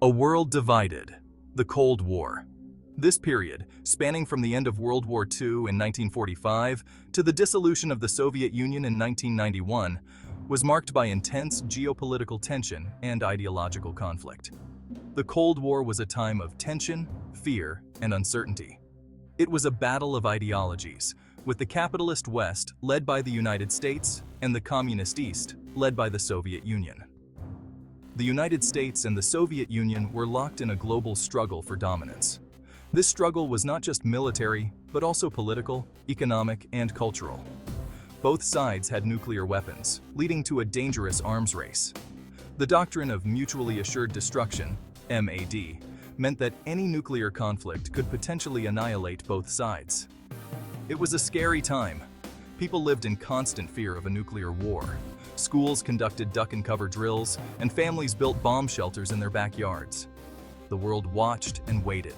A world divided. The Cold War. This period, spanning from the end of World War II in 1945 to the dissolution of the Soviet Union in 1991, was marked by intense geopolitical tension and ideological conflict. The Cold War was a time of tension, fear, and uncertainty. It was a battle of ideologies, with the capitalist West led by the United States and the communist East led by the Soviet Union. The United States and the Soviet Union were locked in a global struggle for dominance. This struggle was not just military, but also political, economic, and cultural. Both sides had nuclear weapons, leading to a dangerous arms race. The doctrine of mutually assured destruction, MAD, meant that any nuclear conflict could potentially annihilate both sides. It was a scary time. People lived in constant fear of a nuclear war. Schools conducted duck-and-cover drills, and families built bomb shelters in their backyards. The world watched and waited.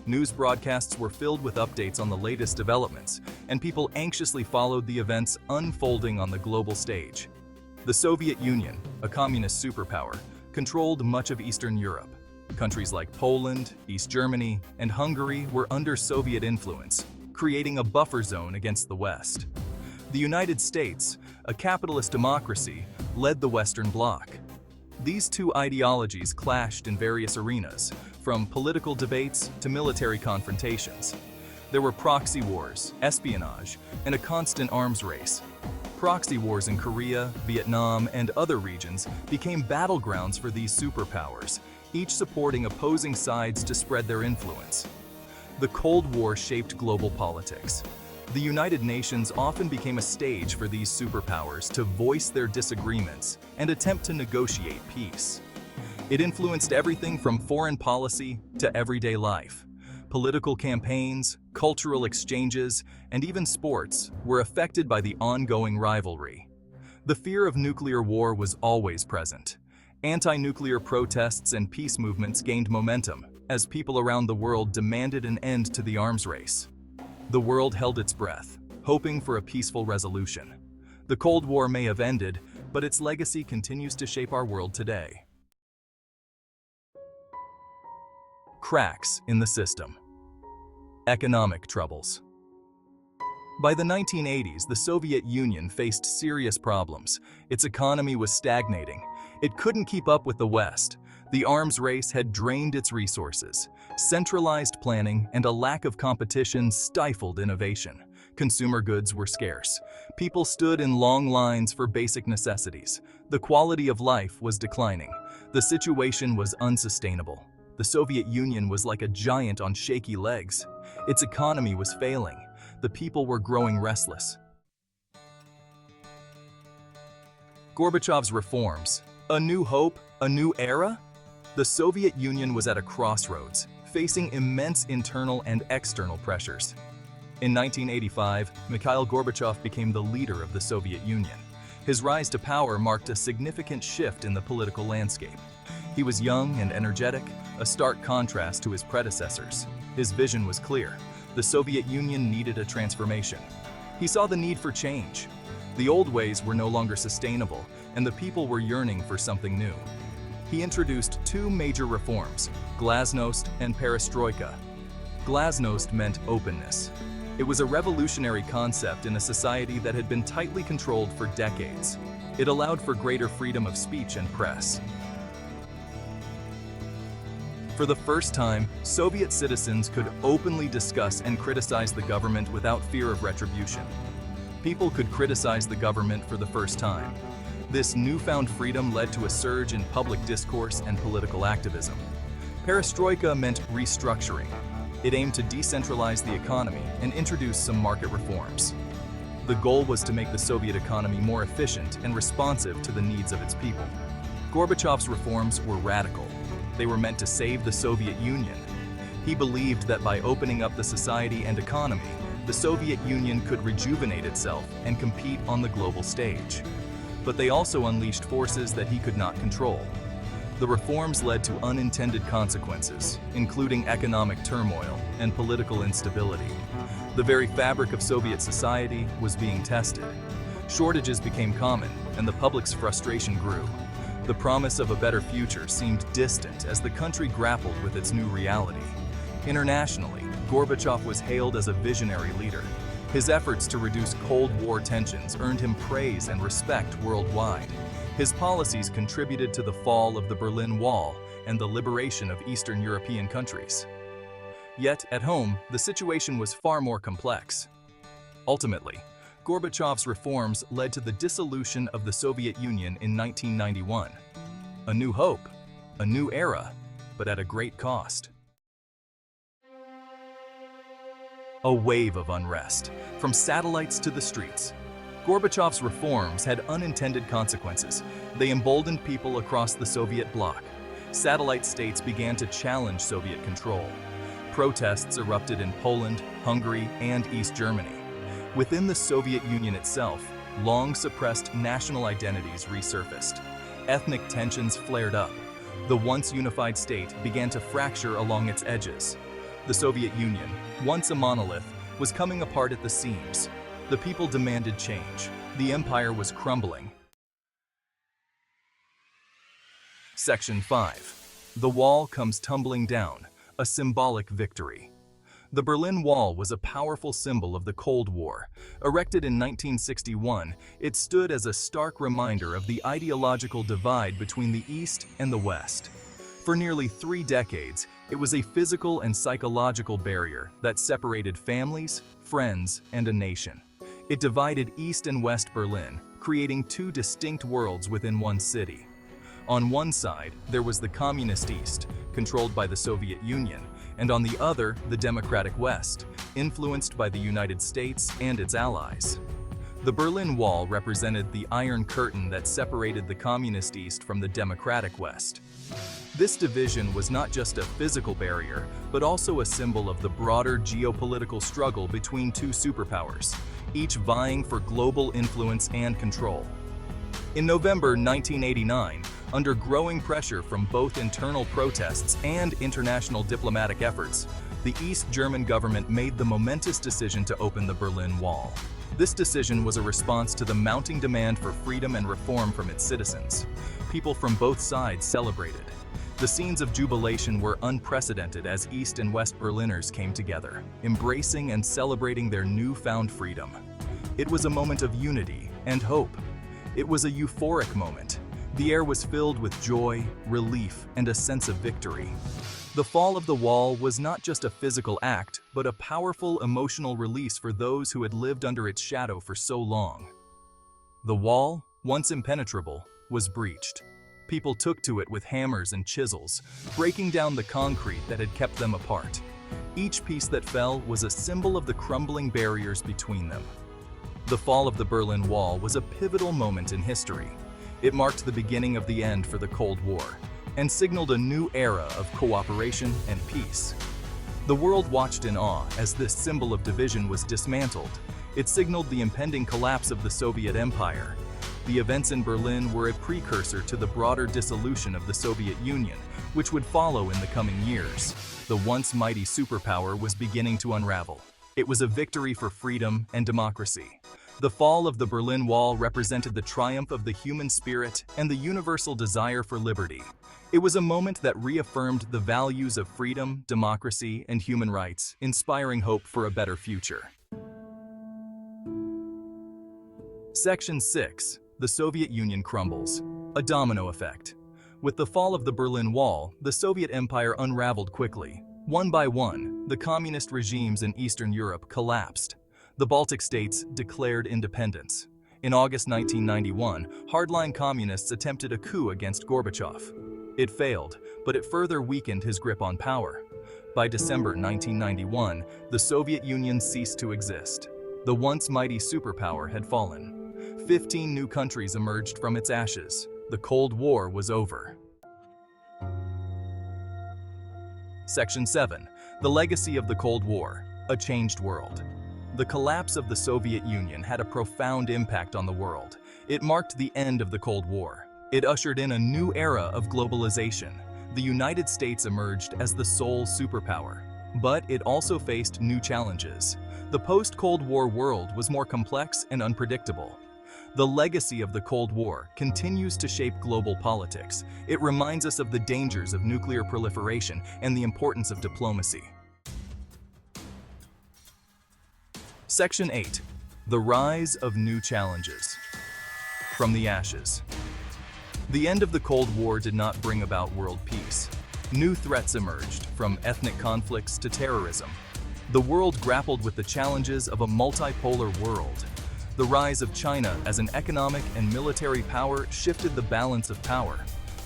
News broadcasts were filled with updates on the latest developments, and people anxiously followed the events unfolding on the global stage. The Soviet Union, a communist superpower, controlled much of Eastern Europe. Countries like Poland, East Germany, and Hungary were under Soviet influence, creating a buffer zone against the West. The United States, a capitalist democracy, led the Western Bloc. These two ideologies clashed in various arenas, from political debates to military confrontations. There were proxy wars, espionage, and a constant arms race. Proxy wars in Korea, Vietnam, and other regions became battlegrounds for these superpowers, each supporting opposing sides to spread their influence. The Cold War shaped global politics. The United Nations often became a stage for these superpowers to voice their disagreements and attempt to negotiate peace. It influenced everything from foreign policy to everyday life. Political campaigns, cultural exchanges, and even sports were affected by the ongoing rivalry. The fear of nuclear war was always present. Anti-nuclear protests and peace movements gained momentum as people around the world demanded an end to the arms race. The world held its breath, hoping for a peaceful resolution. The Cold War may have ended, but its legacy continues to shape our world today. Cracks in the system. Economic troubles. By the 1980s, the Soviet Union faced serious problems. Its economy was stagnating. It couldn't keep up with the West. The arms race had drained its resources. Centralized planning and a lack of competition stifled innovation. Consumer goods were scarce. People stood in long lines for basic necessities. The quality of life was declining. The situation was unsustainable. The Soviet Union was like a giant on shaky legs. Its economy was failing. The people were growing restless. Gorbachev's reforms. A new hope? A new era? The Soviet Union was at a crossroads, facing immense internal and external pressures. In 1985, Mikhail Gorbachev became the leader of the Soviet Union. His rise to power marked a significant shift in the political landscape. He was young and energetic, a stark contrast to his predecessors. His vision was clear. The Soviet Union needed a transformation. He saw the need for change. The old ways were no longer sustainable, and the people were yearning for something new. He introduced two major reforms, glasnost and perestroika. Glasnost meant openness. It was a revolutionary concept in a society that had been tightly controlled for decades. It allowed for greater freedom of speech and press. For the first time, Soviet citizens could openly discuss and criticize the government without fear of retribution. People could criticize the government for the first time. This newfound freedom led to a surge in public discourse and political activism. Perestroika meant restructuring. It aimed to decentralize the economy and introduce some market reforms. The goal was to make the Soviet economy more efficient and responsive to the needs of its people. Gorbachev's reforms were radical. They were meant to save the Soviet Union. He believed that by opening up the society and economy, the Soviet Union could rejuvenate itself and compete on the global stage. But they also unleashed forces that he could not control. The reforms led to unintended consequences, including economic turmoil and political instability. The very fabric of Soviet society was being tested. Shortages became common, and the public's frustration grew. The promise of a better future seemed distant as the country grappled with its new reality. Internationally, Gorbachev was hailed as a visionary leader. His efforts to reduce Cold War tensions earned him praise and respect worldwide. His policies contributed to the fall of the Berlin Wall and the liberation of Eastern European countries. Yet, at home, the situation was far more complex. Ultimately, Gorbachev's reforms led to the dissolution of the Soviet Union in 1991. A new hope, a new era, but at a great cost. A wave of unrest, from satellites to the streets. Gorbachev's reforms had unintended consequences. They emboldened people across the Soviet bloc. Satellite states began to challenge Soviet control. Protests erupted in Poland, Hungary, and East Germany. Within the Soviet Union itself, long-suppressed national identities resurfaced. Ethnic tensions flared up. The once unified state began to fracture along its edges. The Soviet Union, once a monolith, was coming apart at the seams. The people demanded change. The empire was crumbling. Section 5. The wall comes tumbling down, a symbolic victory. The Berlin Wall was a powerful symbol of the Cold War. Erected in 1961, it stood as a stark reminder of the ideological divide between the East and the West. For nearly 3 decades, it was a physical and psychological barrier that separated families, friends, and a nation. It divided East and West Berlin, creating 2 distinct worlds within one city. On one side, there was the Communist East, controlled by the Soviet Union, and on the other, the Democratic West, influenced by the United States and its allies. The Berlin Wall represented the Iron Curtain that separated the Communist East from the Democratic West. This division was not just a physical barrier, but also a symbol of the broader geopolitical struggle between 2 superpowers, each vying for global influence and control. In November 1989, under growing pressure from both internal protests and international diplomatic efforts, the East German government made the momentous decision to open the Berlin Wall. This decision was a response to the mounting demand for freedom and reform from its citizens. People from both sides celebrated. The scenes of jubilation were unprecedented as East and West Berliners came together, embracing and celebrating their newfound freedom. It was a moment of unity and hope. It was a euphoric moment. The air was filled with joy, relief, and a sense of victory. The fall of the wall was not just a physical act, but a powerful emotional release for those who had lived under its shadow for so long. The wall, once impenetrable, was breached. People took to it with hammers and chisels, breaking down the concrete that had kept them apart. Each piece that fell was a symbol of the crumbling barriers between them. The fall of the Berlin Wall was a pivotal moment in history. It marked the beginning of the end for the Cold War and signaled a new era of cooperation and peace. The world watched in awe as this symbol of division was dismantled. It signaled the impending collapse of the Soviet Empire. The events in Berlin were a precursor to the broader dissolution of the Soviet Union, which would follow in the coming years. The once mighty superpower was beginning to unravel. It was a victory for freedom and democracy. The fall of the Berlin Wall represented the triumph of the human spirit and the universal desire for liberty. It was a moment that reaffirmed the values of freedom, democracy, and human rights, inspiring hope for a better future. Section 6. The Soviet Union crumbles. A domino effect. With the fall of the Berlin Wall, the Soviet Empire unraveled quickly. One by one, the communist regimes in Eastern Europe collapsed. The Baltic states declared independence. In August 1991, hardline communists attempted a coup against Gorbachev. It failed, but it further weakened his grip on power. By December 1991, the Soviet Union ceased to exist. The once mighty superpower had fallen. 15 new countries emerged from its ashes. The Cold War was over. Section 7. The Legacy of the Cold War. A Changed World. The collapse of the Soviet Union had a profound impact on the world. It marked the end of the Cold War. It ushered in a new era of globalization. The United States emerged as the sole superpower. But it also faced new challenges. The post-Cold War world was more complex and unpredictable. The legacy of the Cold War continues to shape global politics. It reminds us of the dangers of nuclear proliferation and the importance of diplomacy. Section 8. The rise of new challenges. From the ashes. The end of the Cold War did not bring about world peace. New threats emerged, from ethnic conflicts to terrorism. The world grappled with the challenges of a multipolar world. The rise of China as an economic and military power shifted the balance of power.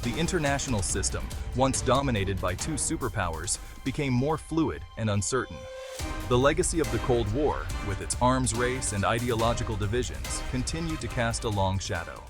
The international system, once dominated by two superpowers, became more fluid and uncertain. The legacy of the Cold War, with its arms race and ideological divisions, continued to cast a long shadow.